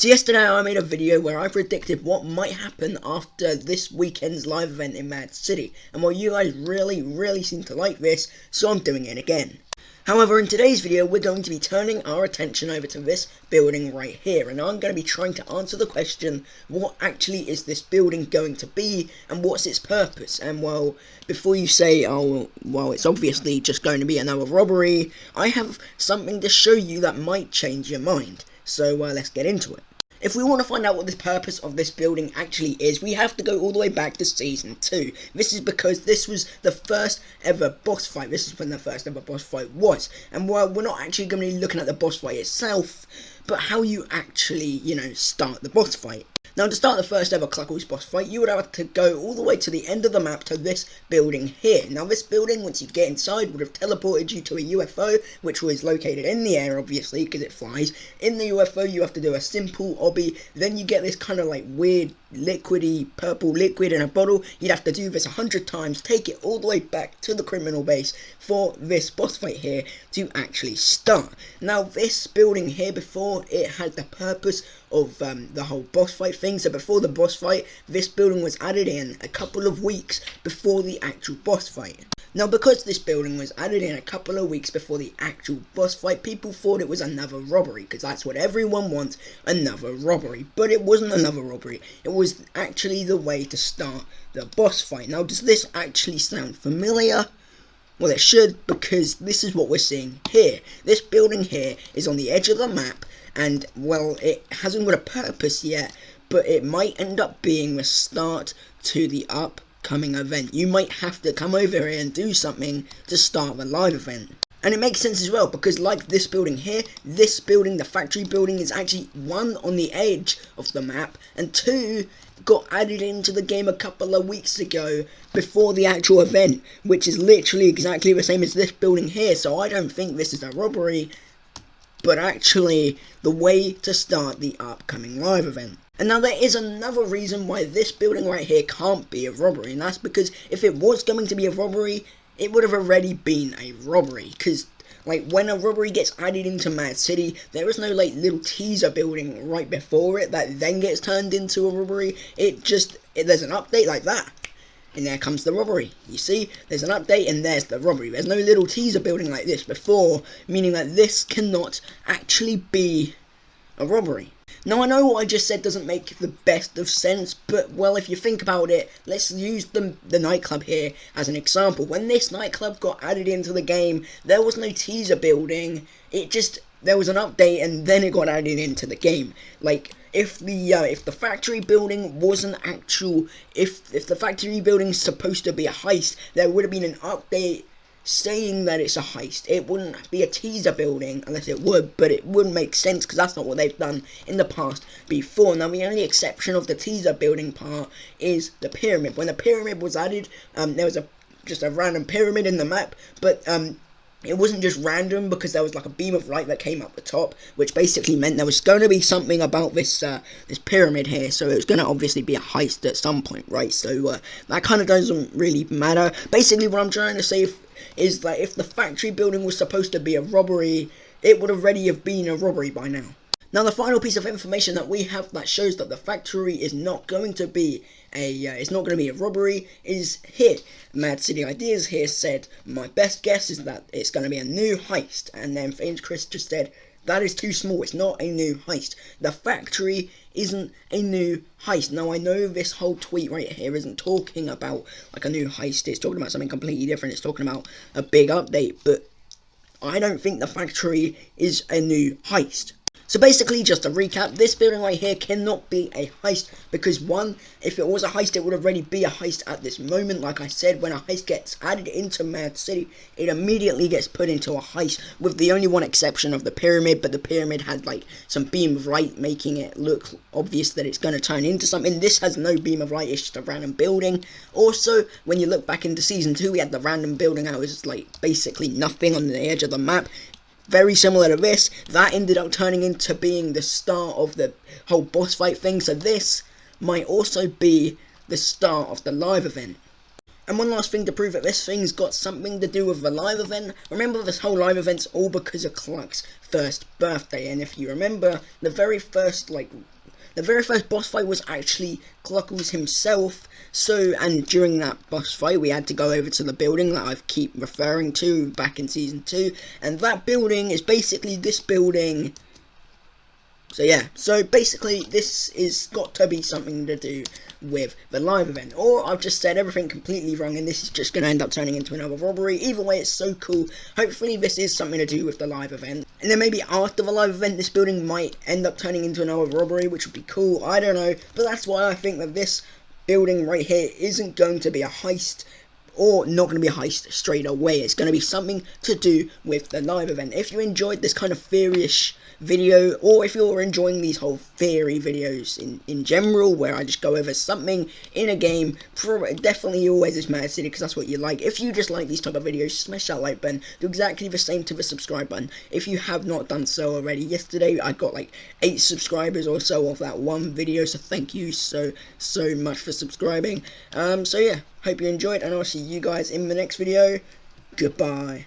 So yesterday I made a video where I predicted what might happen after this weekend's live event in Mad City, and well, you guys really seem to like this, so I'm doing it again. However, in today's video we're going to be turning our attention over to this building right here, and I'm going to be trying to answer the question, what actually is this building going to be, and what's its purpose? And well, before you say, oh, well, it's obviously just going to be another robbery, I have something to show you that might change your mind. So let's get into it. If we want to find out what the purpose of this building actually is, we have to go all the way back to Season 2. This is because this was the first ever boss fight. This is when the first ever boss fight was. And while we're not actually going to be looking at the boss fight itself, but how you actually, start the boss fight. Now, to start the first ever Cluckles boss fight, you would have to go all the way to the end of the map to this building here. Now, this building, once you get inside, would have teleported you to a UFO, which was located in the air, obviously, because it flies. In the UFO, you have to do a simple obby, then you get this kind of like weird liquidy purple liquid in a bottle. You'd have to do this 100 times, take it all the way back to the criminal base for this boss fight here to actually start. Now, this building here, before it had the purpose of the whole boss fight thing, so before the boss fight, this building was added in a couple of weeks before the actual boss fight. Now, because this building was added in a couple of weeks before the actual boss fight, people thought it was another robbery, because that's what everyone wants, another robbery. But it wasn't another robbery, it was actually the way to start the boss fight. Now, does this actually sound familiar? Well, it should, because this is what we're seeing here. This building here is on the edge of the map, and, well, it hasn't got a purpose yet, but it might end up being the start to the upcoming event. You might have to come over here and do something to start the live event. And it makes sense as well, because like this building here, this building, the factory building, is actually one on the edge of the map, and two got added into the game a couple of weeks ago before the actual event, which is literally exactly the same as this building here. So I don't think this is a robbery, but actually the way to start the upcoming live event. And now there is another reason why this building right here can't be a robbery, and that's because if it was going to be a robbery, it would have already been a robbery, because like when a robbery gets added into Mad City, there is no like little teaser building right before it that then gets turned into a robbery. There's an update like that, and there comes the robbery. You see, there's an update and there's the robbery. There's no little teaser building like this before, meaning that this cannot actually be a robbery. Now, I know what I just said doesn't make the best of sense, but, well, if you think about it, let's use the nightclub here as an example. When this nightclub got added into the game, there was no teaser building. There was an update and then it got added into the game. Like, if the factory building wasn't actual, if the factory building's supposed to be a heist, there would have been an update saying that it's a heist. It wouldn't be a teaser building unless it would, but it wouldn't make sense because that's not what they've done in the past before. Now, the only exception of the teaser building part is the pyramid. When the pyramid was added, there was just a random pyramid in the map, but it wasn't just random because there was like a beam of light that came up the top, which basically meant there was going to be something about this pyramid here, so it was going to obviously be a heist at some point, right? So that kind of doesn't really matter. Basically, what I'm trying to say is that if the factory building was supposed to be a robbery, it would already have been a robbery by now. Now, the final piece of information that we have that shows that the factory is not going to be a robbery is here. Mad City Ideas here said, my best guess is that it's going to be a new heist, and then Fames Chris just said, that is too small, it's not a new heist. The factory isn't a new heist. Now, I know this whole tweet right here isn't talking about like a new heist, it's talking about something completely different, it's talking about a big update, but I don't think the factory is a new heist. So basically, just to recap, this building right here cannot be a heist because, one, if it was a heist, it would already be a heist at this moment. Like I said, when a heist gets added into Mad City, it immediately gets put into a heist, with the only one exception of the pyramid, but the pyramid had like some beam of light making it look obvious that it's going to turn into something. This has no beam of light, it's just a random building. Also, when you look back into Season 2, we had the random building that was like basically nothing on the edge of the map. Very similar to this, that ended up turning into being the start of the whole boss fight thing, so this might also be the start of the live event. And one last thing to prove that this thing's got something to do with the live event. Remember, this whole live event's all because of Cluck's first birthday, and if you remember, the very first boss fight was actually Cluckles himself. So, and during that boss fight, we had to go over to the building that I keep referring to back in Season 2. And that building is basically this building. So yeah, so basically this is got to be something to do with the live event. Or I've just said everything completely wrong and this is just going to end up turning into another robbery. Either way, it's so cool. Hopefully this is something to do with the live event. And then maybe after the live event, this building might end up turning into another robbery, which would be cool. I don't know. But that's why I think that this building right here isn't going to be a heist, or not going to be a heist straight away. It's going to be something to do with the live event. If you enjoyed this kind of theory-ish video, or if you're enjoying these whole theory videos in general, where I just go over something in a game, definitely always is Mad City, because that's what you like. If you just like these type of videos, smash that like button. Do exactly the same to the subscribe button if you have not done so already. Yesterday I got like 8 subscribers or so off that one video, so thank you so much for subscribing. So yeah, hope you enjoyed, and I'll see you guys in the next video. Goodbye.